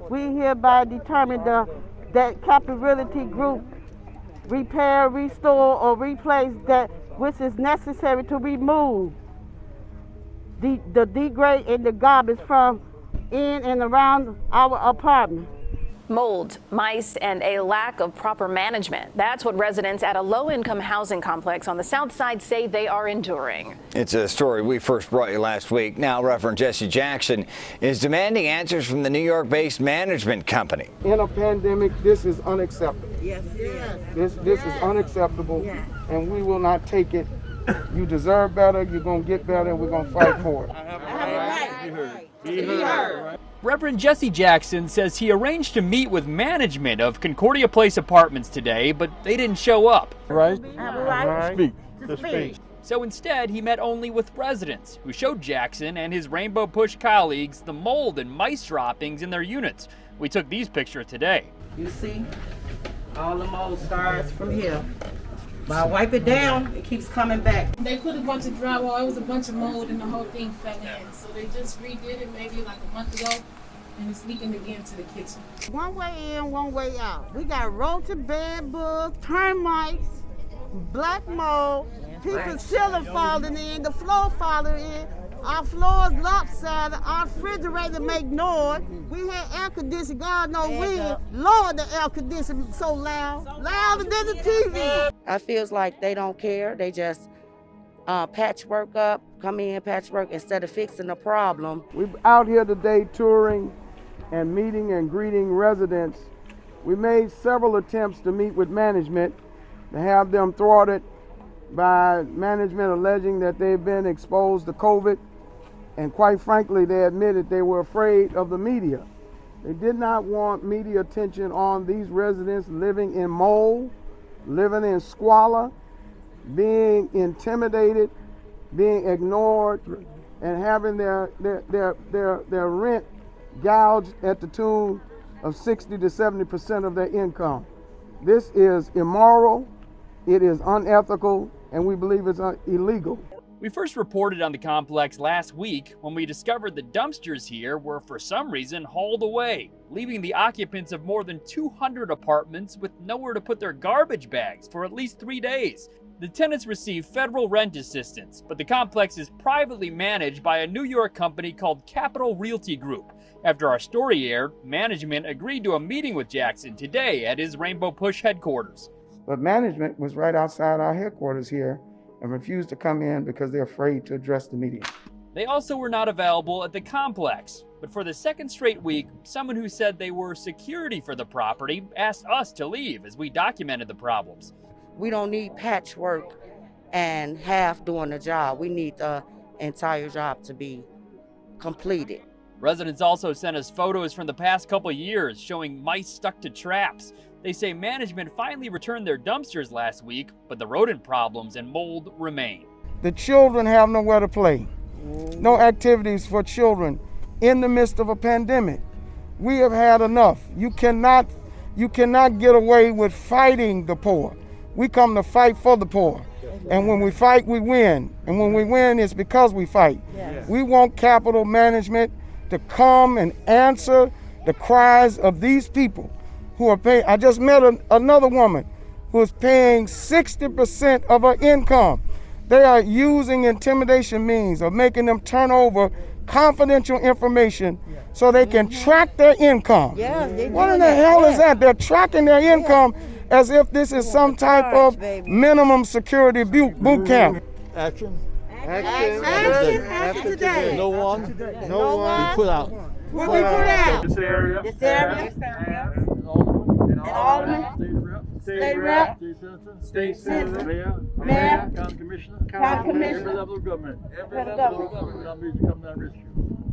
we hereby determine that capability group repair, restore, or replace that which is necessary to remove the degrade and the garbage from in and around our apartment. Mold, mice, and a lack of proper management. That's what residents at a low-income housing complex on the south side say they are enduring. It's a story we first brought you last week. Now, Reverend Jesse Jackson is demanding answers from the New York-based management company. In a pandemic, this is unacceptable. Yes, yes. This is unacceptable, yes. And we will not take it. You deserve better, you're going to get better, and we're going to fight for it. Be heard. Reverend Jesse Jackson says he arranged to meet with management of Concordia Place Apartments today, but they didn't show up. Right? Speak. So instead, he met only with residents who showed Jackson and his Rainbow Push colleagues the mold and mice droppings in their units. We took these pictures today. You see, all the mold starts from here. But I wipe it down, it keeps coming back. They put a bunch of drywall, it was a bunch of mold and the whole thing fell in. So they just redid it maybe like a month ago, and it's leaking again to the kitchen. One way in, one way out. We got roaches, bed bugs, termites, black mold, people's ceiling falling in, the floor falling in. Our floor's lopsided, our refrigerator make noise. We had air conditioning, God knows we lowered the air conditioning so loud, louder than the TV. I feels like they don't care. They just patchwork up, come in, patchwork instead of fixing the problem. We're out here today touring and meeting and greeting residents. We made several attempts to meet with management to have them thwarted by management alleging that they've been exposed to COVID. And quite frankly, they admitted they were afraid of the media. They did not want media attention on these residents living in mold, living in squalor, being intimidated, being ignored, and having their rent gouged at the tune of 60 to 70% of their income. This is immoral, it is unethical, and we believe it's illegal. We first reported on the complex last week when we discovered the dumpsters here were for some reason hauled away, leaving the occupants of more than 200 apartments with nowhere to put their garbage bags for at least 3 days. The tenants receive federal rent assistance, but the complex is privately managed by a New York company called Capital Realty Group. After our story aired, management agreed to a meeting with Jackson today at his Rainbow Push headquarters. But management was right outside our headquarters here and refused to come in because they're afraid to address the media. They also were not available at the complex. But for the second straight week, someone who said they were security for the property asked us to leave as we documented the problems. We don't need patchwork and half doing the job. We need the entire job to be completed. Residents also sent us photos from the past couple years showing mice stuck to traps. They say management finally returned their dumpsters last week, but the rodent problems and mold remain. The children have nowhere to play. No activities for children in the midst of a pandemic. We have had enough. You cannot get away with fighting the poor. We come to fight for the poor. And when we fight, we win. And when we win, it's because we fight. Yes. We want capital management to come and answer the cries of these people who are paying. I just met another woman who is paying 60% of her income. They are using intimidation means of making them turn over confidential information so they can track their income. What in the hell is that? They're tracking their income as if this is some type of minimum security boot camp. Action. Action today. No one. We put out. What we put out? This area. Alderman. State rep. State senator. Mayor. County commissioner. Every level of government.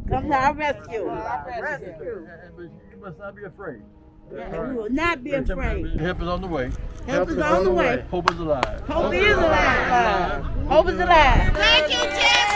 Come to our rescue. Come to our rescue. But you must not be afraid. We will not be afraid. Help is on the way. Help is on the way. Hope is alive. Hope is alive. Hope is alive. Thank you, Jess.